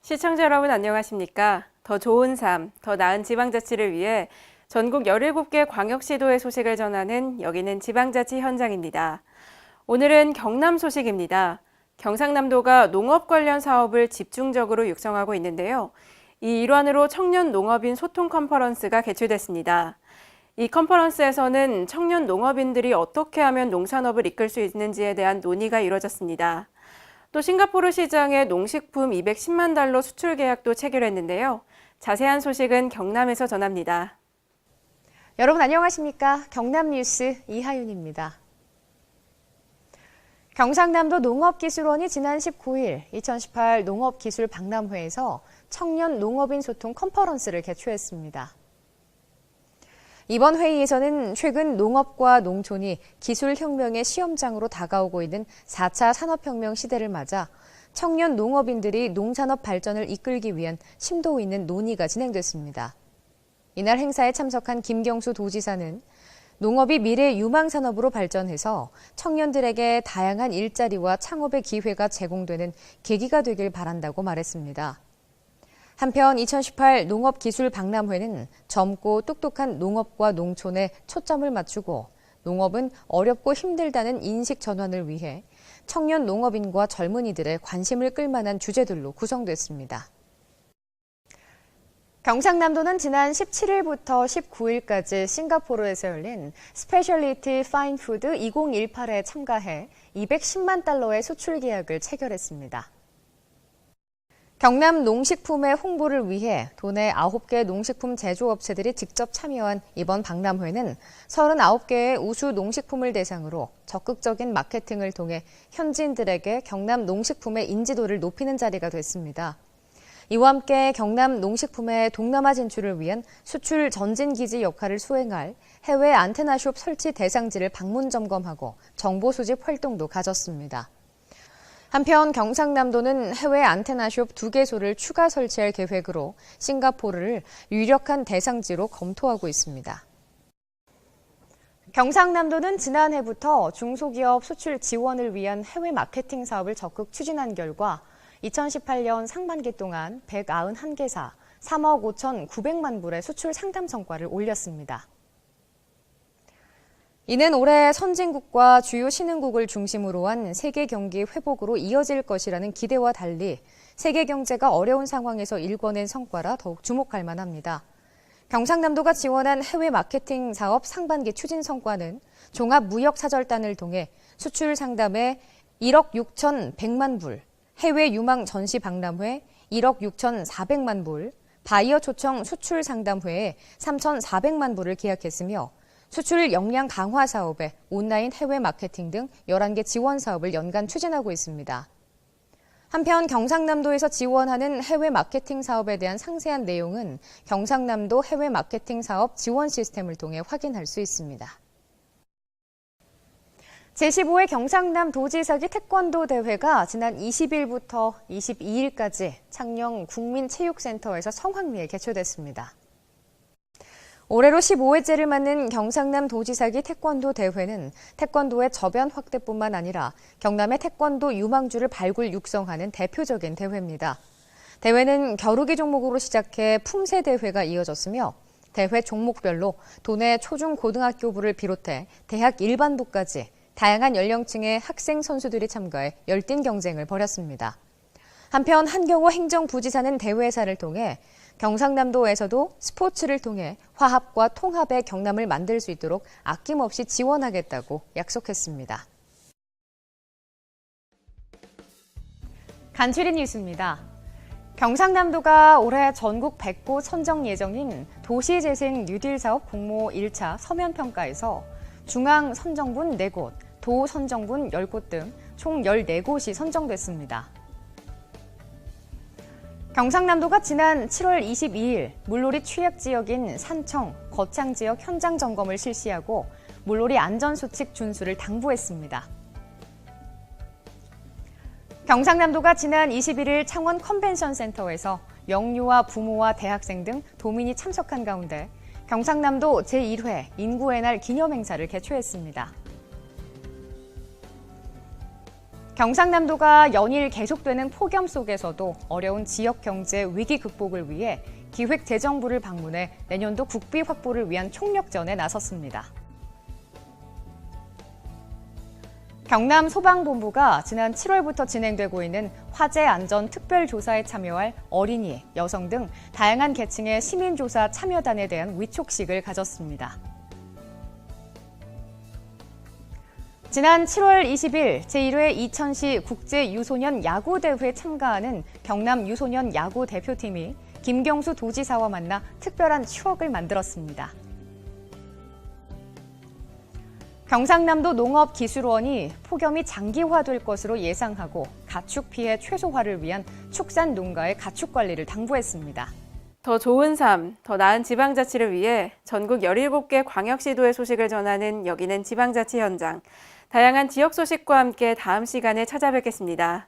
시청자 여러분 안녕하십니까? 더 좋은 삶, 더 나은 지방자치를 위해 전국 17개 광역시도의 소식을 전하는 여기는 지방자치 현장입니다. 오늘은 경남 소식입니다. 경상남도가 농업 관련 사업을 집중적으로 육성하고 있는데요. 이 일환으로 청년 농업인 소통 컨퍼런스가 개최됐습니다. 이 컨퍼런스에서는 청년 농업인들이 어떻게 하면 농산업을 이끌 수 있는지에 대한 논의가 이뤄졌습니다. 또 싱가포르 시장에 농식품 210만 달러 수출 계약도 체결했는데요. 자세한 소식은 경남에서 전합니다. 여러분 안녕하십니까? 경남 뉴스 이하윤입니다. 경상남도 농업기술원이 지난 19일 2018 농업기술 박람회에서 청년 농업인 소통 컨퍼런스를 개최했습니다. 이번 회의에서는 최근 농업과 농촌이 기술혁명의 시험장으로 다가오고 있는 4차 산업혁명 시대를 맞아 청년 농업인들이 농산업 발전을 이끌기 위한 심도 있는 논의가 진행됐습니다. 이날 행사에 참석한 김경수 도지사는 농업이 미래 유망산업으로 발전해서 청년들에게 다양한 일자리와 창업의 기회가 제공되는 계기가 되길 바란다고 말했습니다. 한편 2018 농업기술박람회는 젊고 똑똑한 농업과 농촌에 초점을 맞추고 농업은 어렵고 힘들다는 인식 전환을 위해 청년 농업인과 젊은이들의 관심을 끌만한 주제들로 구성됐습니다. 경상남도는 지난 17일부터 19일까지 싱가포르에서 열린 스페셜리티 파인푸드 2018에 참가해 210만 달러의 수출 계약을 체결했습니다. 경남 농식품의 홍보를 위해 도내 9개 농식품 제조업체들이 직접 참여한 이번 박람회는 39개의 우수 농식품을 대상으로 적극적인 마케팅을 통해 현지인들에게 경남 농식품의 인지도를 높이는 자리가 됐습니다. 이와 함께 경남 농식품의 동남아 진출을 위한 수출 전진기지 역할을 수행할 해외 안테나숍 설치 대상지를 방문 점검하고 정보 수집 활동도 가졌습니다. 한편 경상남도는 해외 안테나숍 2개소를 추가 설치할 계획으로 싱가포르를 유력한 대상지로 검토하고 있습니다. 경상남도는 지난해부터 중소기업 수출 지원을 위한 해외 마케팅 사업을 적극 추진한 결과 2018년 상반기 동안 191개사 3억 5,900만 불의 수출 상담 성과를 올렸습니다. 이는 올해 선진국과 주요 신흥국을 중심으로 한 세계 경기 회복으로 이어질 것이라는 기대와 달리 세계 경제가 어려운 상황에서 일궈낸 성과라 더욱 주목할 만합니다. 경상남도가 지원한 해외 마케팅 사업 상반기 추진 성과는 종합무역사절단을 통해 수출 상담에 1억 6,100만 불, 해외 유망 전시 박람회 1억 6,400만 불, 바이어 초청 수출 상담회에 3,400만 불을 계약했으며 수출 역량 강화 사업에 온라인 해외 마케팅 등 11개 지원 사업을 연간 추진하고 있습니다. 한편 경상남도에서 지원하는 해외 마케팅 사업에 대한 상세한 내용은 경상남도 해외 마케팅 사업 지원 시스템을 통해 확인할 수 있습니다. 제15회 경상남 도지사기 태권도 대회가 지난 20일부터 22일까지 창녕 국민체육센터에서 성황리에 개최됐습니다. 올해로 15회째를 맞는 경상남 도지사기 태권도 대회는 태권도의 저변 확대뿐만 아니라 경남의 태권도 유망주를 발굴 육성하는 대표적인 대회입니다. 대회는 겨루기 종목으로 시작해 품새 대회가 이어졌으며 대회 종목별로 도내 초중고등학교부를 비롯해 대학 일반부까지 다양한 연령층의 학생 선수들이 참가해 열띤 경쟁을 벌였습니다. 한편 한경호 행정부지사는 대회사를 통해 경상남도에서도 스포츠를 통해 화합과 통합의 경남을 만들 수 있도록 아낌없이 지원하겠다고 약속했습니다. 간추린 뉴스입니다. 경상남도가 올해 전국 100곳 선정 예정인 도시재생 뉴딜 사업 공모 1차 서면평가에서 중앙 선정분 4곳, 도 선정분 10곳 등 총 14곳이 선정됐습니다. 경상남도가 지난 7월 22일 물놀이 취약지역인 산청, 거창 지역 현장 점검을 실시하고 물놀이 안전수칙 준수를 당부했습니다. 경상남도가 지난 21일 창원 컨벤션센터에서 영유아 부모와 대학생 등 도민이 참석한 가운데 경상남도 제1회 인구의 날 기념행사를 개최했습니다. 경상남도가 연일 계속되는 폭염 속에서도 어려운 지역 경제 위기 극복을 위해 기획재정부를 방문해 내년도 국비 확보를 위한 총력전에 나섰습니다. 경남소방본부가 지난 7월부터 진행되고 있는 화재 안전 특별조사에 참여할 어린이, 여성 등 다양한 계층의 시민조사 참여단에 대한 위촉식을 가졌습니다. 지난 7월 20일 제1회 이천시 국제유소년 야구대회에 참가하는 경남 유소년 야구 대표팀이 김경수 도지사와 만나 특별한 추억을 만들었습니다. 경상남도 농업기술원이 폭염이 장기화될 것으로 예상하고 가축 피해 최소화를 위한 축산 농가의 가축 관리를 당부했습니다. 더 좋은 삶, 더 나은 지방자치를 위해 전국 17개 광역시도의 소식을 전하는 여기는 지방자치 현장. 다양한 지역 소식과 함께 다음 시간에 찾아뵙겠습니다.